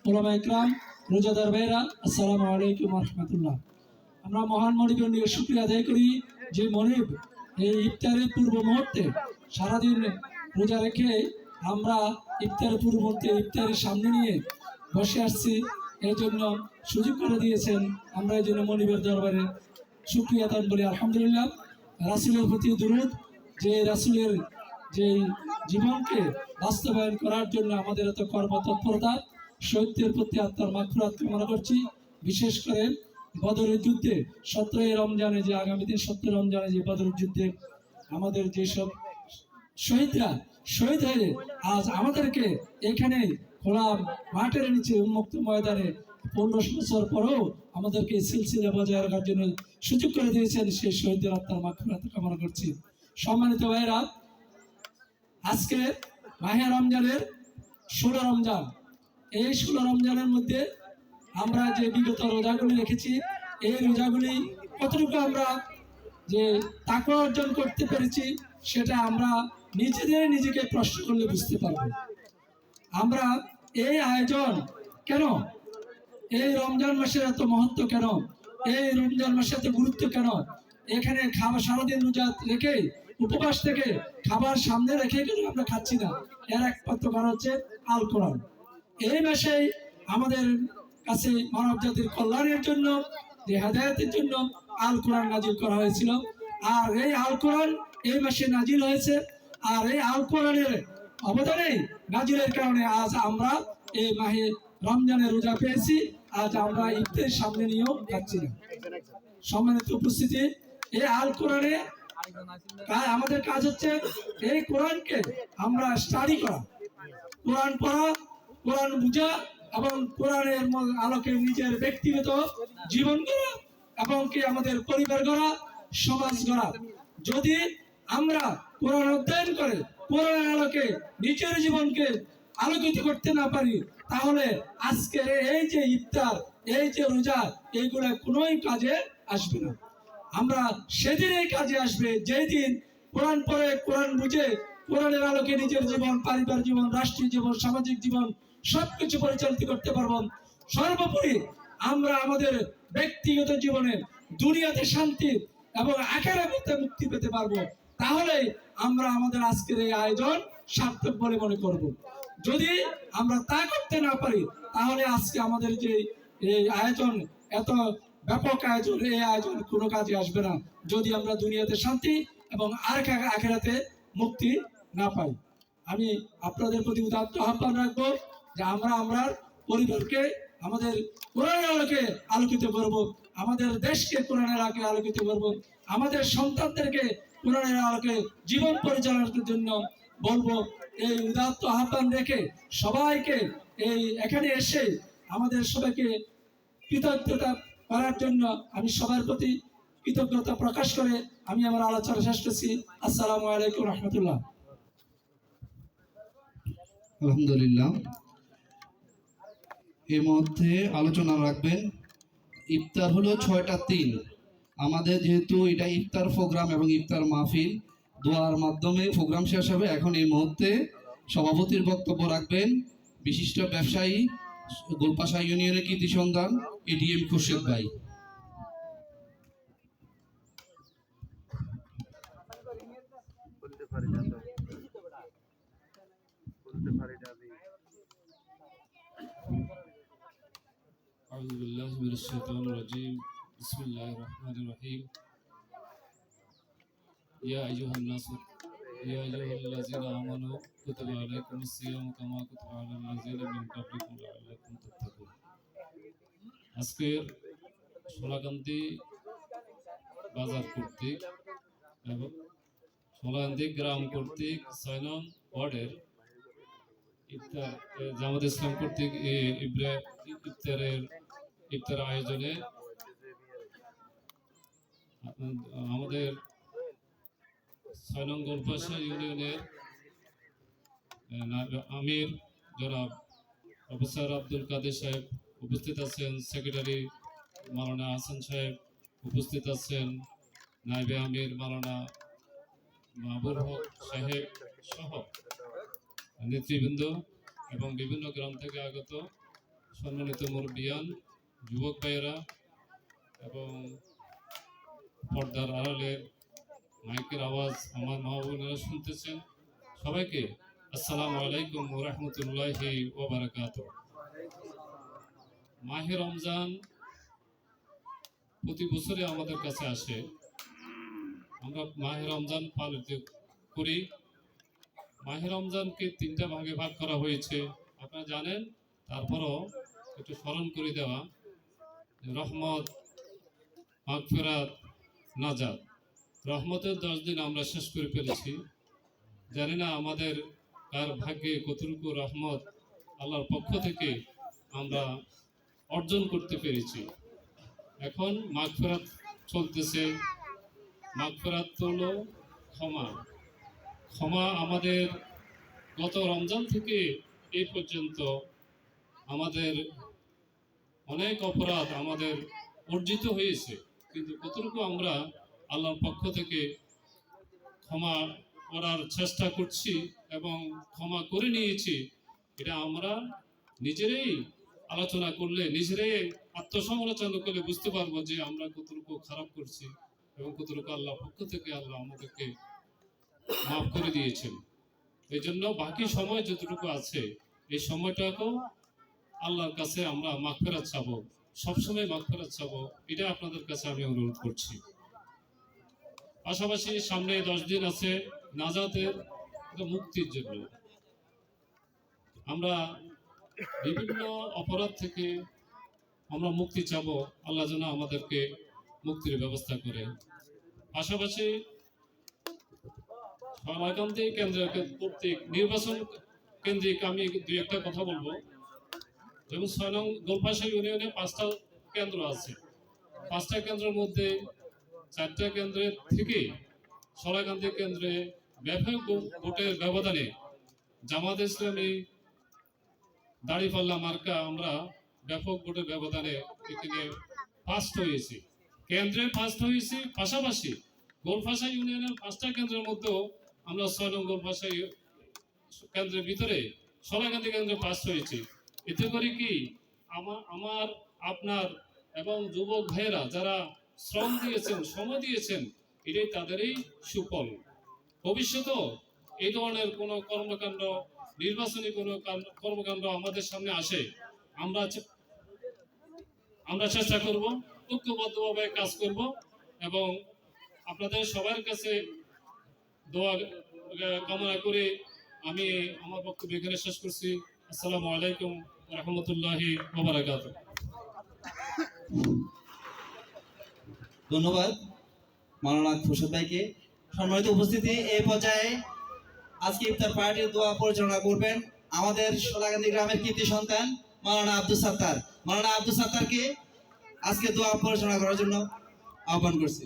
ওলামা ইকরাম, রোজাদার ভাইরা, আসসালামু আলাইকুম ওয়া রাহমাতুল্লাহ। আমরা মহান মনিবের নিয়ে শুকরিয়া আদায় করি যে মনিব এই ইফতারের পূর্ব মুহূর্তে সারাদিন রোজা রেখে আমরা ইফতারের পূর্ব মুহূর্তে ইফতারের সামনে নিয়ে বসে আসছি, এই জন্য সুযোগ করে দিয়েছেন। আমরা এই জন্য মনিবের দরবারে শুকরিয়া আদান বলি আলহামদুলিল্লাহ। রাসূলের প্রতি দুরূদ, যে রাসূলের যে জীবনকে বাস্তবায়ন করার জন্য আমাদের এত কর্মতৎপরতা, শহীদদের প্রতি আত্মার মাগফিরাত কামনা করছি। বিশেষ করে বদরের যুদ্ধে 17 রমজানে, যে আগামী দিন 17 রমজানে যে বদরের যুদ্ধে আমাদের যেসব শহীদরা শহীদ হয়ে আজ আমাদেরকে এখানে খোলা মাঠের নিচে উন্মুক্ত ময়দানে 15 বছর পরেও আমাদেরকে সিলসিলা বজায় রাখার জন্য সুযোগ করে দিয়েছেন, সেই শহীদদের আত্মার মাগফিরাত কামনা করছি। সম্মানিত ভাইরা, আজকে মাহে রমজানের 16 রমজান। এই 16 রমজানের মধ্যে আমরা যে বিগত রোজাগুলি রেখেছি, এই রোজাগুলি কতটুকু আমরা যে তাকওয়া অর্জন করতে পেরেছি সেটা আমরা নিজেকে প্রশ্ন করলে বুঝতে পারবো। আমরা এই আয়োজন কেন, এই রমজান মাসের এত মহত্ব কেন, এই রমজান মাসের এত গুরুত্ব কেন, এখানে খাবার সারাদিন রোজা রেখে উপবাস থেকে খাবার সামনে রেখে কেন আমরা খাচ্ছি না, এর একমাত্র কারণ হচ্ছে আল কোরআন। এই মাসে আমাদের কাছে মানব জাতির কল্যাণের জন্য, যে হেদায়েতের জন্য আল কোরআন নাজিল করা হয়েছিল। আর এই আল কোরআন এই মাসে নাজিল হয়েছে, আর এই আল কোরআনের অবদানে নাজিলের কারণে আজ আমরা এই মাহে রমজানের রোজা পেয়েছি, আজ আমরা ইফতারের সামনে নিয়েও খাচ্ছি না। সম্মানিত উপস্থিতি, এই আল কোরআনে আমাদের কাজ হচ্ছে এই কোরআনকে আমরা স্টাডি করা, কোরআন পড়া, কোরআন বুঝা এবং কোরআনের আলোকে নিজের ব্যক্তিগত জীবন গড়া এবং কি আমাদের পরিবার গড়া, সমাজ গড়া। যদি আমরা কোরআন অধ্যয়ন করে কোরআনের আলোকে নিজের জীবনকে আলোকিত করতে না পারি, তাহলে আজকের এই যে ইফতার, এই যে রোজা, এইগুলা কোনোই কাজে আসবে না। আমরা সেদিন এই কাজে আসবে যেই দিন কোরআন পড়ে, কোরআন বুঝে, কোরআনের আলোকে নিজের জীবন, পারিবারিক জীবন, রাষ্ট্রীয় জীবন, সামাজিক জীবন সবকিছু পরিচালিত করতে পারবো। সর্বোপরি আমরা আমাদের ব্যক্তিগত জীবনে দুনিয়াতে শান্তি এবং আখিরাতে মুক্তি পেতে পারবো। তাহলে আমরা আমাদের আজকের এই আয়োজন সার্থক বলে মনে করব। যদি আমরা তা করতে না পারি, তাহলে আজকে আমাদের যে এই আয়োজন, এত ব্যাপক আয়োজন, এই আয়োজন কোনো কাজে আসবে না যদি আমরা দুনিয়াতে শান্তি এবং আখিরাতে মুক্তি না পাই। আমি আপনাদের প্রতি উদাত্ত আহ্বান রাখবো যে আমরা পরিবারকে আমাদের কোরআনের আলোকে আলোকিত করব, আমাদের দেশকে কোরআনের আলোকে আলোকিত করব, আমাদের সন্তানদেরকে কোরআনের আলোকে জীবন পরিচালনার জন্য বলবো। এই উদাত্ত আহ্বান রেখে সবাইকে এই এখানে এসে আমাদের সবাইকে কৃতজ্ঞতা করার জন্য আমি সবার প্রতি কৃতজ্ঞতা প্রকাশ করে আমি আমার আলোচনা শেষ করছি। আসসালামু আলাইকুম রহমতুল্লাহ। আলহামদুলিল্লাহ। এই মুহূর্তে আলোচনা রাখবেন ইফতার হলো 6টা 3। আমাদের যেহেতু এটা ইফতার প্রোগ্রাম এবং ইফতার মাহফিল, দোয়ার মাধ্যমে প্রোগ্রাম শেষ হবে। এখন এই মুহূর্তে সভাপতির বক্তব্য রাখবেন বিশিষ্ট ব্যবসায়ী, গোলপাশা ইউনিয়নের কৃতি সন্তান এডিএম খুরশেদ ভাই। أعوذ بالله من الشيطان الرجيم بسم الله الرحمن الرحيم يا أيها الناس يا أيها الذين آمنوا كتب عليكم الصيام كما كتب على الذين من قبلكم لعلكم تتقون। আজকের সোলাকান্দি বাজার কর্তৃক এবং সোলাকান্দি গ্রাম কর্তৃক 6 নং ওয়ার্ডের ইফতার জামাত ইসলাম কর্তৃক ইফতার আয়োজনে আমাদের 6 নং গোলপাশা ইউনিয়নের আমির জনাব প্রফেসর আব্দুল কাদের সাহেব উপস্থিত আছেন, সেক্রেটারি মাওলানা হাসান সাহেব উপস্থিত আছেন, নায়েবে আমির মাওলানা মাহবুব হক সাহেব সহ নেতৃবৃন্দ এবং বিভিন্ন গ্রাম থেকে আগত সম্মানিত মুরব্বিয়ান, যুবক ভাইয়েরা এবং পর্দার আড়ালের মাইকের আওয়াজ আমার মা বোনেরা শুনতেছেন, সবাইকে আসসালামু আলাইকুম ওয়া রাহমাতুল্লাহি ওয়া বারাকাতুহু। মাহে রমজান প্রতি বছরে আমাদের কাছে আসে। আমরা মাহে রমজান পালিত করি। মাহে রমজানকে 3টা ভাগে ভাগ করা হয়েছে, আপনারা জানেন। তারপরও একটু স্মরণ করে দেওয়া, রহমত, মাগফিরাত, নাজাত। রহমতের 10 দিন আমরা শেষ করে ফেলেছি। জানি না আমাদের কার ভাগ্যে কতটুকু রহমত আল্লাহর পক্ষ থেকে আমরা অর্জন করতে পেরেছি। এখন মাগফিরাত চলতেছে। মাগফিরাত হলো ক্ষমা। ক্ষমা আমাদের গত রমজান থেকে এই পর্যন্ত আমাদের অনেক অপরাধ আমাদের অর্জিত হয়েছে, কিন্তু কতটুকু আমরা আল্লাহর পক্ষ থেকে ক্ষমা করার চেষ্টা করছি এবং ক্ষমা করে নিয়েছি, এটা আমরা নিজেরাই আলোচনা করলে, নিজেরাই আত্মসমালোচনা করলে বুঝতে পারবো যে আমরা কতটুকু খারাপ করছি এবং কতটুকু আল্লাহর পক্ষ থেকে আল্লাহ আমাদেরকে মাফ করে দিয়েছেন। এই জন্য বাকি সময় যতটুকু আছে এই সময়টাকেও আল্লাহর কাছে আমরা মাগফিরাত চাবো, সবসময় মাগফিরাত চাবো, এটা আপনাদের কাছে আমি অনুরোধ করছি। পাশাপাশি সামনে 10 দিন আছে নাজাতের, মুক্তির জন্য। আমরা বিভিন্ন অপরাধ থেকে আমরা মুক্তি চাবো, আল্লাহ যেন আমাদেরকে মুক্তির ব্যবস্থা করে। পাশাপাশি সোলাকান্দি কেন্দ্রের কর্তৃক নির্বাচন কেন্দ্রিক আমি 2-1টা কথা বলবো। যেমন 6 নং গোলপাশা ইউনিয়নে 5টা কেন্দ্র আছে। 5টা কেন্দ্রের মধ্যে 4টা কেন্দ্রের থেকে সোলাকান্দি কেন্দ্রে ব্যাপক ভোটের ব্যবধানে জামাত ইসলামী দাড়িপাল্লা মার্কা আমরা ব্যাপক ভোটের ব্যবধানে এখানে ফার্স্ট হয়েছি, কেন্দ্রে ফার্স্ট হয়েছি। পাশাপাশি গোলপাশা ইউনিয়নের 5টা কেন্দ্রের মধ্যেও আমরা 6 নং গোলপাশা কেন্দ্রের ভিতরে সোলাকান্দি কেন্দ্রে ফার্স্ট হয়েছি। এতে করে কি আমার আপনার এবং যুবক ভাইয়েরা যারা শ্রম দিয়েছেন, সময় দিয়েছেন, এটাই তাদেরই সুফল। ভবিষ্যতেও এই ধরনের কোনো কর্মকাণ্ড, নির্বাচনী কোনো কর্মকাণ্ড আমাদের সামনে আসে, আমরা চেষ্টা করব, ঐক্যবদ্ধভাবে কাজ করব এবং আপনাদের সবার কাছে দোয়া কামনা করে আমি আমার বক্তব্য এখানে শেষ করছি। আসসালামু আলাইকুম ওয়া রাহমাতুল্লাহি ওয়া বারাকাতুহু। ধন্যবাদ মাওলানা খুরশেদ ভাইকে। সম্মানিত উপস্থিতি, এই পর্যায়ে আজকে ইফতার পার্টির দোয়া পরিচালনা করবেন আমাদের সোলাকান্দি গ্রামের কৃতি সন্তান মাওলানা আব্দুল সাত্তার। মাওলানা আব্দুল সাত্তারকে আজকে দোয়া পরিচালনা করার জন্য আহ্বান করছি।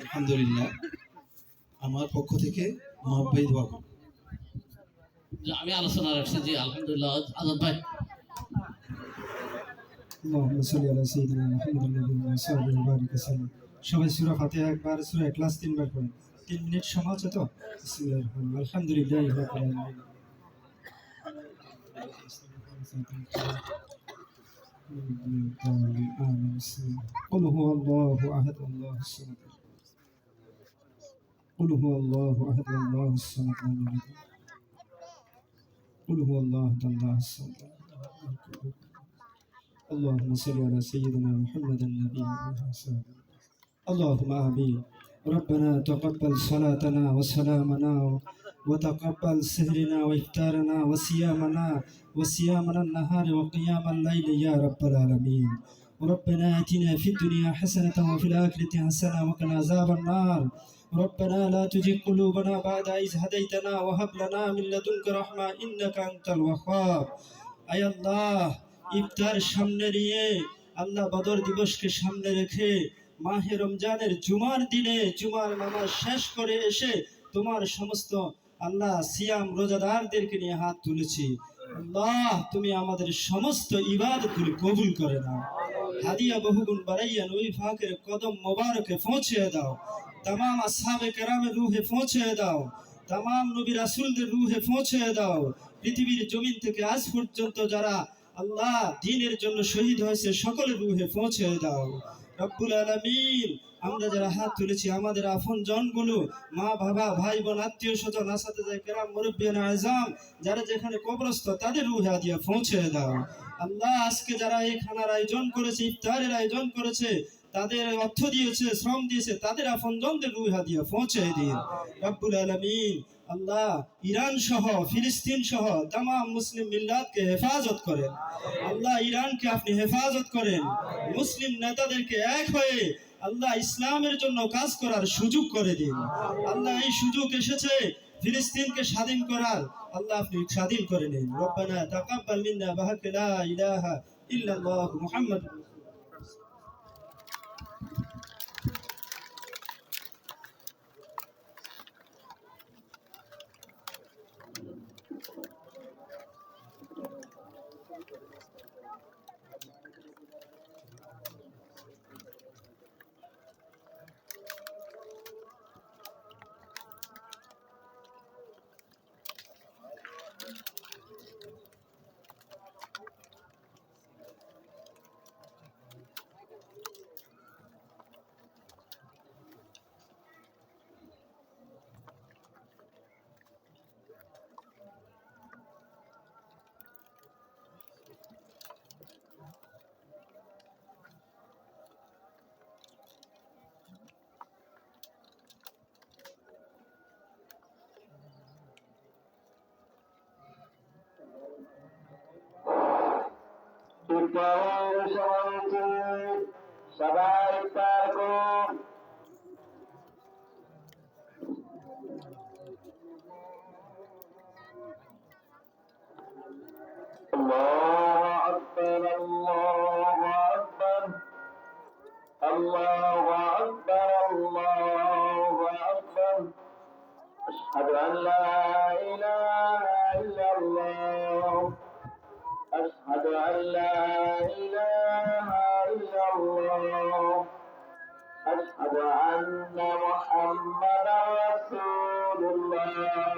আলহামদুলিল্লাহ, আমার পক্ষ থেকে মহব্বই দোয়া করুন। যে আমি আলোচনা রাখছি যে আলহামদুলিল্লাহ আজাদ ভাই اللهم صل على سيدنا محمد النبي وصحبه وبارك وسلم। সবাই সূরা ফাতিহা একবার, সূরা ইখলাস তিনবার পড়ুন। 3 মিনিট সময় আছে তো? বিসমিল্লাহির রহমানির রহিম। আলহামদুলিল্লাহি রাব্বিল আলামিন। قل هو الله أحد الله الصمد. قل هو الله أحد الله الصمد لم يلد. قل هو الله أحد الله الصمد. اللهم صل على سيدنا محمد النبي وصحبه. اللهم آمين. ربنا تقبل صلاتنا وسلامنا وتقبل سهرنا وإفطارنا وصيامنا النهار وقيام الليل يا رب العالمين. ربنا آتنا في الدنيا حسنة وفي الآخرة حسنة وقنا عذاب النار. ربنا لا تزغ قلوبنا بعد إذ هديتنا وهب لنا من لدنك رحمة إنك أنت الوهاب. أي الله ইফতার সামনে নিয়ে, আল্লাহ বদর দিবসকে সামনে রেখে মাহে রমজানের জুমার দিনে জুমার নামাজ শেষ করে এসে তোমার সমস্ত আল্লাহ সিয়াম রোজাদারদেরকে নিয়ে হাত তুলেছি। আল্লাহ তুমি আমাদের সমস্ত ইবাদতগুলি কবুল করে নাও। হাদিয়া বহুগুণ বাড়াইয়া ওই ফাকের কদম মোবারকে পৌঁছে দাও। तमाम আসহাবে কেরামের রূহে পৌঁছে দাও। तमाम নবী রাসূলদের রূহে পৌঁছে দাও। পৃথিবীর জমিন থেকে আজ পর্যন্ত যারা আল্লাহ দ্বীনের জন্য শহীদ হয়েছে সকলের রূহে পৌঁছে দাও রব্বুল আলামিন। আমরা যারা হাত তুলেছি আমাদের আপন জনগুলো, মা বাবা ভাই বোন আত্মীয় স্বজন আসাতে কেরাম মুরব্বিয়ান আযম যারা যেখানে কবরস্থ তাদের রূহে হাদিয়া পৌঁছে দাও। আল্লাহ আজকে যারা এই খানার আয়োজন করেছে, ইফতারের আয়োজন করেছে, তাদের অর্থ দিয়েছে, শ্রম দিয়েছে, তাদের আপনজনদের রূহে হাদিয়া পৌঁছে দিন রব্বুল আলামিন। আল্লাহ ইরান সহ ফিলিস্তিন সহ तमाम মুসলিম মিল্লাতকে হেফাজত করেন। আল্লাহ ইরানকে আপনি হেফাজত করেন। মুসলিম নেতাদেরকে এক হয়ে আল্লাহ ইসলামের জন্য কাজ করার সুযোগ করে দিন। আল্লাহ এই সুযোগ এসেছে ফিলিস্তিনকে স্বাধীন করার, আল্লাহ আপনি স্বাধীন করে নিন। রব্বানা তাকাব্বাল মিন্না বিহাক্কি লা ইলাহা ইল্লাল্লাহ মুহাম্মদ। সবাই পার করুন। الله أكبر الله أكبر الله أكبر الله أكبر أشهد أن لا إله إلا الله أشهد أن لا إله إلا الله أشهد أن محمدا رسول الله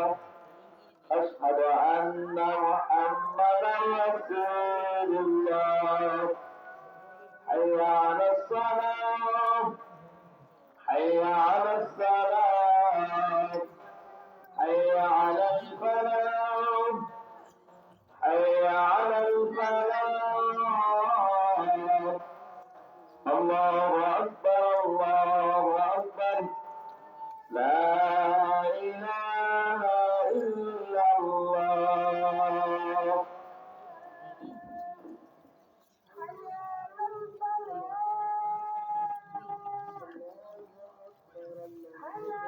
أشهد أن محمدا رسول الله حي على الصلاة حي على الصلاة حي على الفلاح حي على الفلاح الله أكبر الله أكبر لا إله إلا الله Allah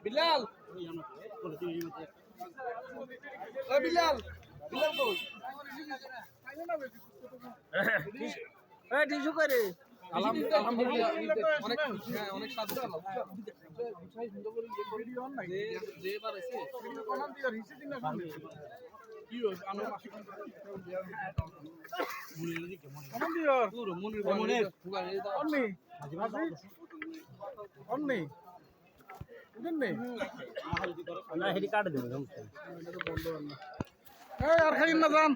বিলাল ও বিলাল বিলাল কই এই টিস্যু করে আলহামদুলিল্লাহ অনেক অনেক সাধু যে এবার আছে কি আমরা আর খাইন না যান